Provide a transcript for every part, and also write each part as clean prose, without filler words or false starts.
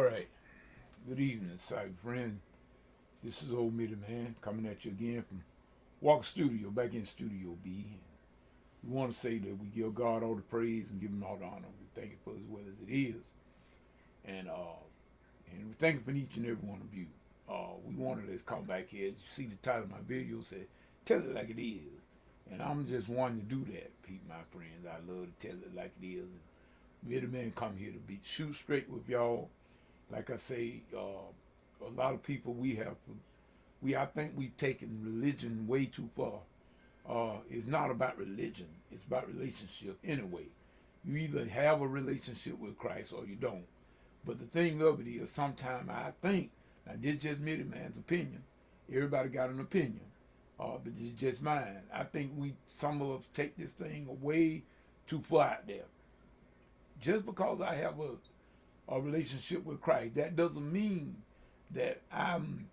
right. Good evening, sight friend. This is old Mitty Man coming at you again from Walk Studio, back in Studio B. We want to say that we give God all the praise and give Him all the honor. We thank Him for as well as it is, and uh, and we thank Him for each and every one of you. We wanted to come back here. As you see the title of my video said, "Tell it like it is," and I'm just wanting to do that, Pete, my friends. I love to tell it like it is. And Mitty Man come here to be shoot straight with y'all. Like I say, a lot of people I think we've taken religion way too far. It's not about religion; it's about relationship. Anyway, you either have a relationship with Christ or you don't. But the thing of it is, sometimes I think, now this is just Mitty Man's opinion. Everybody got an opinion, but this is just mine. I think some of us take this thing way too far out there. Just because I have a relationship with Christ, that doesn't mean that I'm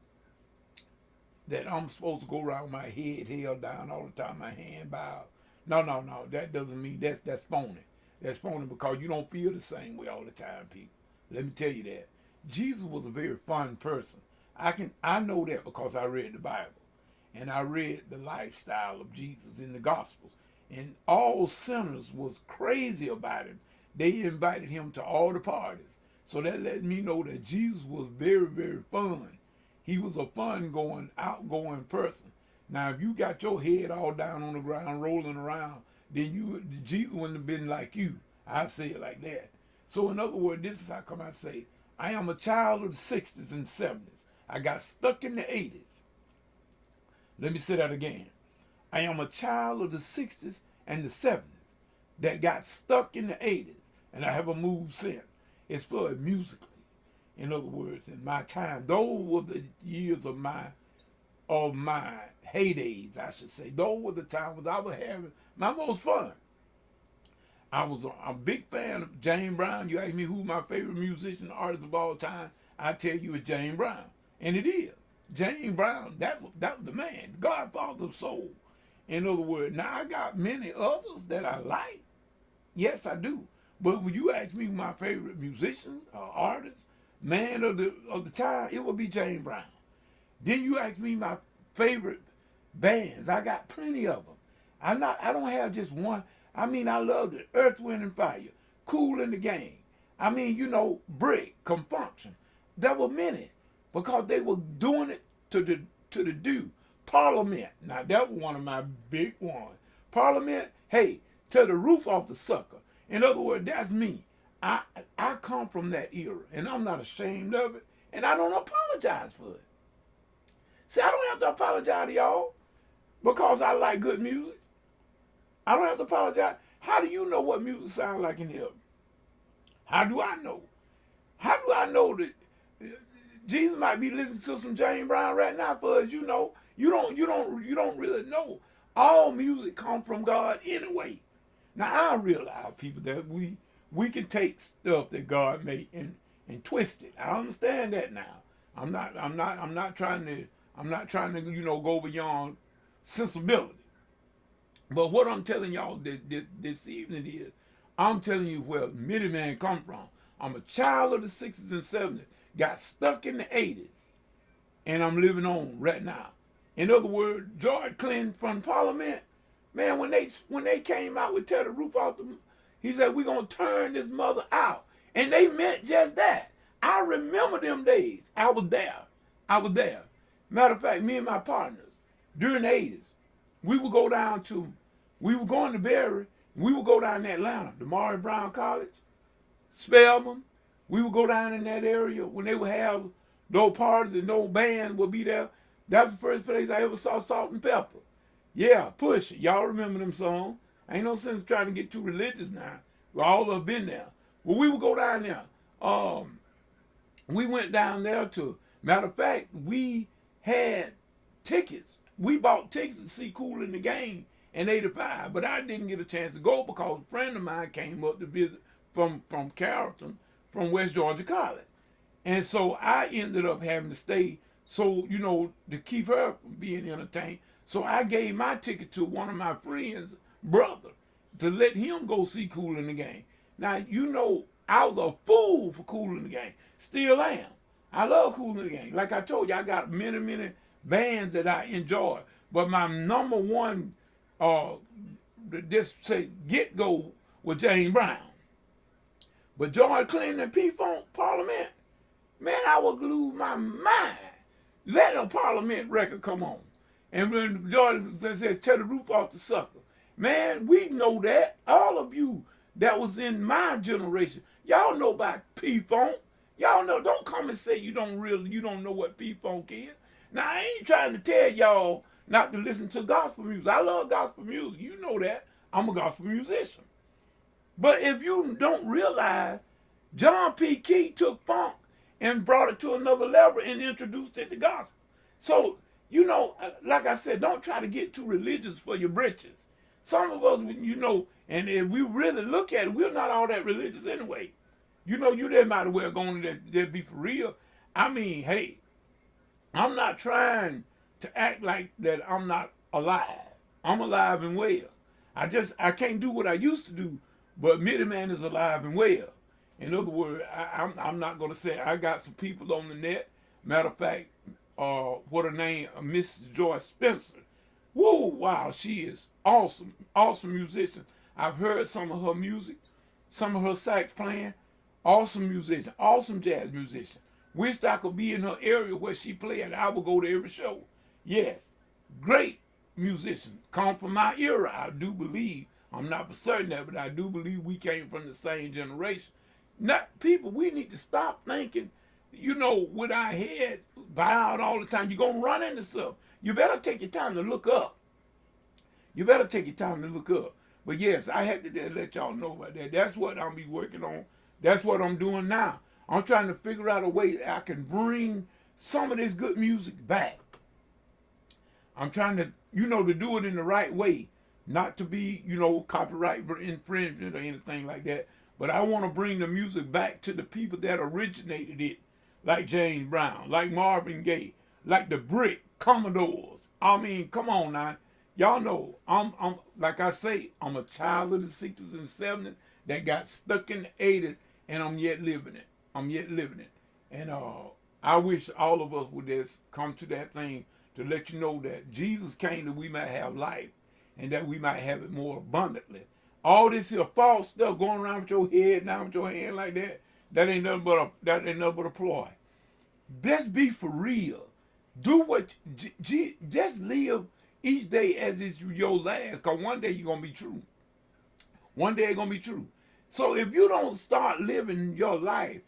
supposed to go around with my head held down all the time, my hand bowed. No, no, no. That doesn't mean that's phony. That's phony because you don't feel the same way all the time, people. Let me tell you that. Jesus was a very fun person. I know that because I read the Bible. And I read the lifestyle of Jesus in the Gospels. And all sinners was crazy about him. They invited him to all the parties. So that let me know that Jesus was very, very fun. He was a outgoing person. Now, if you got your head all down on the ground, rolling around, then Jesus wouldn't have been like you. I say it like that. So, in other words, this is how come I say, I am a child of the 60s and 70s. I got stuck in the 80s. Let me say that again. I am a child of the 60s and the 70s that got stuck in the 80s, and I haven't moved since. As far as musically, in other words, in my time, those were the years of my heydays, I should say. Those were the times when I was having my most fun. I'm a big fan of James Brown. You ask me who my favorite musician, artist of all time, I tell you it's James Brown, and it is James Brown. That was the man, the Godfather of soul. In other words, now I got many others that I like. Yes, I do. But when you ask me my favorite musicians or artists, man of the time, it would be James Brown. Then you ask me my favorite bands. I got plenty of them. I don't have just one. I mean, I love the Earth, Wind and Fire, Kool and the Gang. I mean, Brick, Confunction. There were many because they were doing it to the do. Parliament. Now that was one of my big ones. Parliament. Hey, tear the roof off the sucker. In other words, that's me. I come from that era, and I'm not ashamed of it, and I don't apologize for it. See, I don't have to apologize to y'all because I like good music. I don't have to apologize. How do you know what music sounds like in here? How do I know? How do I know that Jesus might be listening to some James Brown right now? For as you know, you don't really know. All music comes from God anyway. Now I realize, people, that we can take stuff that God made and twist it. I understand that now. I'm not trying to go beyond sensibility. But what I'm telling y'all this evening is, I'm telling you where Mitty Man come from. I'm a child of the 60s and 70s, got stuck in the 80s, and I'm living on right now. In other words, George Clinton from Parliament, man, when they came out with tear the roof off he said, we're going to turn this mother out. And they meant just that. I remember them days. I was there. Matter of fact, me and my partners, during the 80s, we were going to Berry, we would go down to Atlanta, to Maury Brown College, Spelman. We would go down in that area when they would have those parties and those bands would be there. That was the first place I ever saw Salt and Pepper. Yeah, Push It. Y'all remember them songs. Ain't no sense trying to get too religious now. We all have been there. Well, we would go down there. We went down there matter of fact, we had tickets. We bought tickets to see Kool and the Gang in '85, but I didn't get a chance to go because a friend of mine came up to visit from Carrollton, from West Georgia College. And so I ended up having to stay, so, to keep her from being entertained. So I gave my ticket to one of my friends' brother to let him go see Kool and the Gang. Now, I was a fool for Kool and the Gang. Still am. I love Kool and the Gang. Like I told you, I got many, many bands that I enjoy. But my number one, uh, just say get go was James Brown. But George Clinton and P-Funk Parliament, man, I would lose my mind. Let a Parliament record come on. And when George says, tear the roof off the sucker. Man, we know that. All of you that was in my generation, y'all know about P-Funk. Y'all know, don't come and say you don't know what P-Funk is. Now, I ain't trying to tell y'all not to listen to gospel music. I love gospel music. You know that. I'm a gospel musician. But if you don't realize, John P. Key took funk and brought it to another level and introduced it to gospel. So, you know, like I said, don't try to get too religious for your britches. Some of us, you know, and if we really look at it, we're not all that religious anyway. You know, you there might as well go on there be for real. I mean, hey, I'm not trying to act like that I'm not alive. I'm alive and well. I can't do what I used to do, but Mitty Man is alive and well. In other words, I'm not going to say I got some people on the net. Matter of fact, what her name, Miss Joyce Spencer. Whoa, wow, she is awesome, awesome musician. I've heard some of her music, some of her sax playing. Awesome musician, awesome jazz musician. Wished I could be in her area where she played. I would go to every show. Yes, great musician. Come from my era, I do believe. I'm not for certain that, but I do believe we came from the same generation. Not people, we need to stop thinking, you know, with our head bowed all the time. You're going to run into stuff. You better take your time to look up. You better take your time to look up. But yes, I had to let y'all know about that. That's what I'll be working on. That's what I'm doing now. I'm trying to figure out a way that I can bring some of this good music back. I'm trying to, you know, to do it in the right way. Not to be, you know, copyright infringement or anything like that. But I want to bring the music back to the people that originated it. Like James Brown, like Marvin Gaye, like the Brick, Commodores. I mean, come on now. Y'all know, I'm like I say, I'm a child of the 60s and 70s that got stuck in the 80s, and I'm yet living it. I'm yet living it. And I wish all of us would just come to that thing to let you know that Jesus came that we might have life and that we might have it more abundantly. All this here false stuff going around with your head down with your hand like that, that ain't nothing but a ploy. Best be for real. Do what, just live each day as it's your last, because one day you're going to be true. One day it's going to be true. So if you don't start living your life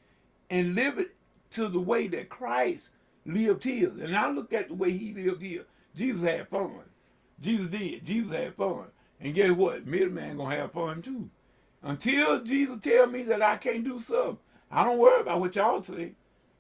and live it to the way that Christ lived his, and I look at the way he lived his, Jesus had fun. Jesus did. Jesus had fun. And guess what? Mitty Man going to have fun too. Until Jesus tell me that I can't do something, I don't worry about what y'all say.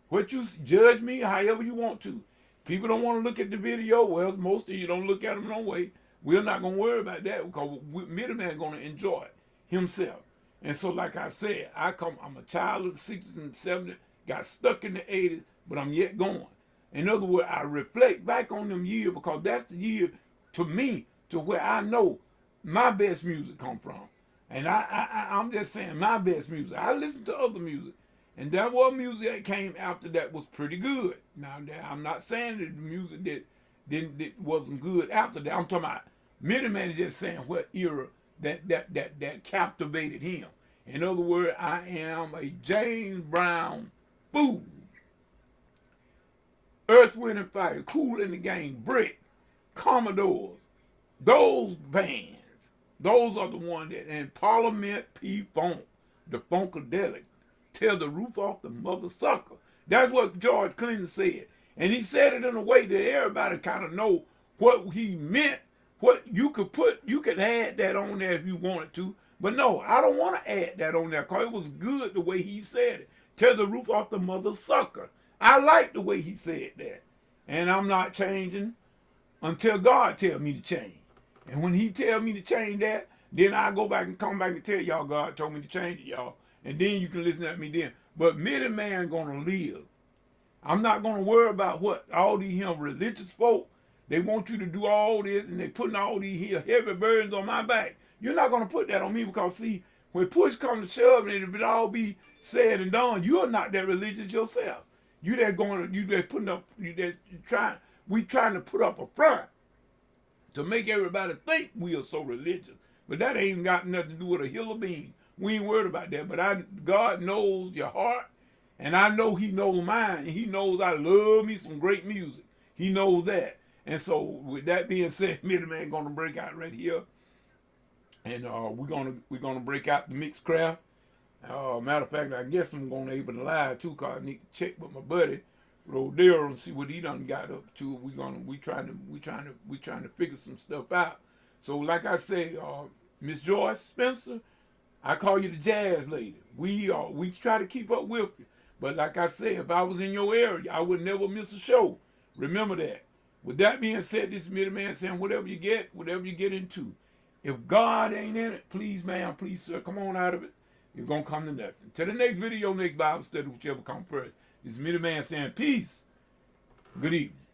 What you judge me however you want to. People don't want to look at the video. Well, most of you don't look at them no way. We're not going to worry about that because Mitty Man going to enjoy it himself. And so, like I said, I'm a child of the 60s and 70s, got stuck in the 80s, but I'm yet going. In other words, I reflect back on them years because that's the year, to me, to where I know my best music come from. And I'm just saying my best music. I listen to other music. And that was music that came after that was pretty good. Now, I'm not saying that the music that wasn't good after that. I'm talking about Mitty Man is just saying what era that captivated him. In other words, I am a James Brown fool. Earth, Wind and Fire, Kool and the Gang, Brick, Commodores, those bands, those are the ones that, and Parliament P-Funk, the Funkadelic, tear the roof off the mother sucker. That's what George Clinton said. And he said it in a way that everybody kind of know what he meant. What you could add that on there if you wanted to. But no, I don't want to add that on there because it was good the way he said it. Tear the roof off the mother sucker. I like the way he said that. And I'm not changing until God tell me to change. And when he tell me to change that, then I go back and come back and tell y'all God told me to change it, y'all. And then you can listen to me then. But Mitty Man gonna live. I'm not gonna worry about what all these religious folk, they want you to do all this and they putting all these heavy burdens on my back. You're not gonna put that on me because see, when push comes to shove and it'll all be said and done, you're not that religious yourself. You that going, you that putting up, you that trying. We trying to put up a front to make everybody think we are so religious, but that ain't got nothing to do with a hill of beans. We ain't worried about that. But God knows your heart, and I know He knows mine, and He knows I love me some great music. He knows that. And so, with that being said, Middleman gonna break out right here, and we're gonna break out the mixed craft. Matter of fact, I guess I'm gonna able to live too, cause I need to check with my buddy Rodero and see what he done got up to. We trying to figure some stuff out. So like I say, Miss Joyce Spencer, I call you the jazz lady. We try to keep up with you. But like I say, if I was in your area, I would never miss a show. Remember that. With that being said, this is Middleman saying whatever you get into. If God ain't in it, please, ma'am, please, sir, come on out of it. You're going to come to nothing. Till the next video, next Bible study, whichever comes first. This is Middleman saying peace. Good evening.